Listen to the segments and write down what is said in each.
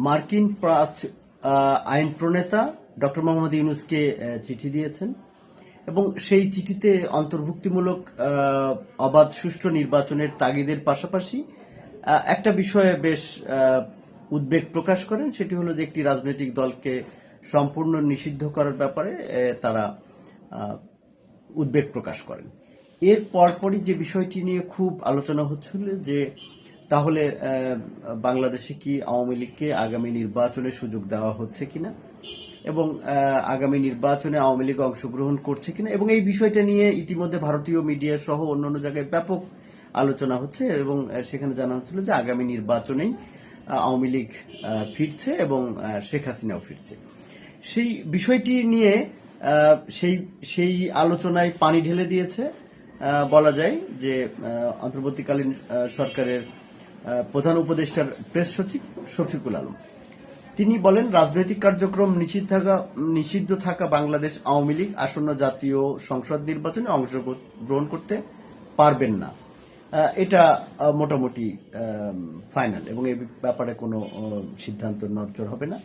মার্কিন আইন প্রণেতা ডক্টর মোহাম্মদ ইউনূসকে চিঠি দিয়েছেন এবং সেই চিঠিতে অন্তর্ভুক্তিমূলক অবাধ সুষ্ঠু নির্বাচনের তাগিদের পাশাপাশি একটা বিষয়ে বেশ উদ্বেগ প্রকাশ করেন, সেটি হলো যে একটি রাজনৈতিক দলকে সম্পূর্ণ নিষিদ্ধ করার ব্যাপারে তারা উদ্বেগ প্রকাশ করেন। এর পরপরই যে বিষয়টি নিয়ে খুব আলোচনা হচ্ছিল যে তাহলে বাংলাদেশে কি আওয়ামী লীগকে আগামী নির্বাচনে সুযোগ দেওয়া হচ্ছে কিনা এবং আগামী নির্বাচনে আওয়ামী লীগ অংশগ্রহণ করছে কিনা, এবং এই বিষয়টা নিয়ে ইতিমধ্যে ভারতীয় মিডিয়া সহ অন্যান্য জায়গায় ব্যাপক আলোচনা হচ্ছে এবং সেখানে জানা হচ্ছিল যে আগামী নির্বাচনেই আওয়ামী লীগ ফিরছে এবং শেখ হাসিনাও ফিরছে। সেই বিষয়টি নিয়ে সেই আলোচনায় পানি ঢেলে দিয়েছে বলা যায় যে অন্তর্বর্তীকালীন সরকারের প্রধান উপদেষ্টার প্রেস সচিব শফিকুল আলম। তিনি বলেন, রাজনৈতিক কার্যক্রম নিষিদ্ধ থাকা বাংলাদেশ আওয়ামী লীগ আসন্ন জাতীয় সংসদ নির্বাচনে অংশগ্রহণ করতে পারবেন না। এটা মোটামুটি ফাইনাল এবং এই ব্যাপারে কোনো সিদ্ধান্ত নড়চড় হবে না।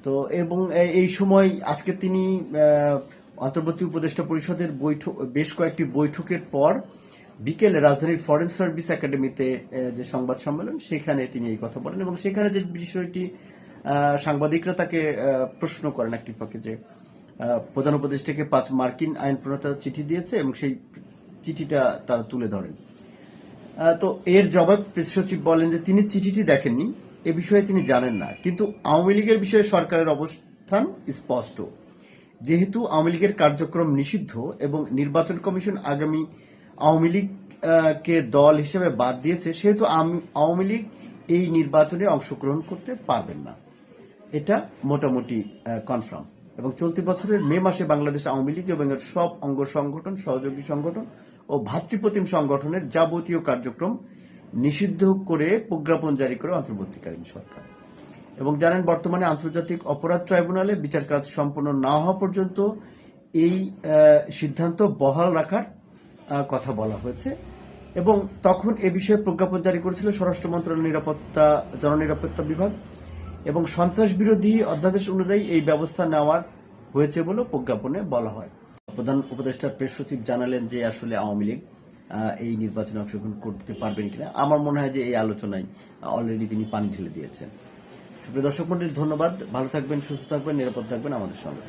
তো এবং এই সময় আজকে তিনি অন্তর্বর্তী উপদেষ্টা পরিষদের বেশ কয়েকটি বৈঠকের পর বিকেলে রাজধানীর ফরেন সার্ভিস একাডেমিতে যে সংবাদ সম্মেলন, সেখানে তিনি এই কথা বলেন এবং সেখানে যে বিষয়টি সাংবাদিকরা তাকে প্রশ্ন করেন একটি পক্ষে যে প্রধান উপদেষ্টাকে 5 মার্কিন আইন প্রণেতা চিঠি দিয়েছে এবং সেই চিঠিটা তারা তুলে ধরেন। তো এর জবাব প্রেস সচিব বলেন যে তিনি চিঠিটি দেখেননি, এ বিষয়ে তিনি জানেন না, কিন্তু আওয়ামী লীগের বিষয়ে সরকারের অবস্থান স্পষ্ট। যেহেতু আওয়ামী লীগের কার্যক্রম নিষিদ্ধ এবং নির্বাচন কমিশন আগামী আওয়ামী লীগকে দল হিসেবে বাদ দিয়েছে, সেহেতু আওয়ামী লীগ এই নির্বাচনে অংশগ্রহণ করতে পারবেন না। এটা মোটামুটি কনফার্ম। এবং চলতি বছরের মে মাসে বাংলাদেশ আওয়ামী লীগ এবং এর সব অঙ্গ সংগঠন, সহযোগী সংগঠন ও ভাতৃপ্রতিম সংগঠনের যাবতীয় কার্যক্রম নিষিদ্ধ করে প্রজ্ঞাপন জারি করে অন্তর্বর্তীকালীন সরকার। এবং জানেন, বর্তমানে আন্তর্জাতিক অপরাধ ট্রাইব্যুনালে বিচার কাজ সম্পন্ন না হওয়া পর্যন্ত এই সিদ্ধান্ত বহাল রাখার কথা বলা হয়েছে এবং তখন এ বিষয়ে প্রজ্ঞাপন জারি করেছিল স্বরাষ্ট্র মন্ত্রণালয়ের জননিরাপত্তা বিভাগ এবং সন্ত্রাস বিরোধী অধ্যাদেশ অনুযায়ী এই ব্যবস্থা নেওয়া হয়েছে বলে প্রজ্ঞাপনে বলা হয়। প্রধান উপদেষ্টার প্রেস সচিব জানালেন যে আসলে আওয়ামী লীগ এই নির্বাচনে অংশগ্রহণ করতে পারবেন কিনা। আমার মনে হয় যে এই আলোচনায় অলরেডি তিনি পানি ঢেলে দিয়েছেন। সুপ্রিয় দর্শক মণ্ডলী, ধন্যবাদ। ভালো থাকবেন, সুস্থ থাকবেন, নিরাপদ থাকবেন, আমাদের সঙ্গে।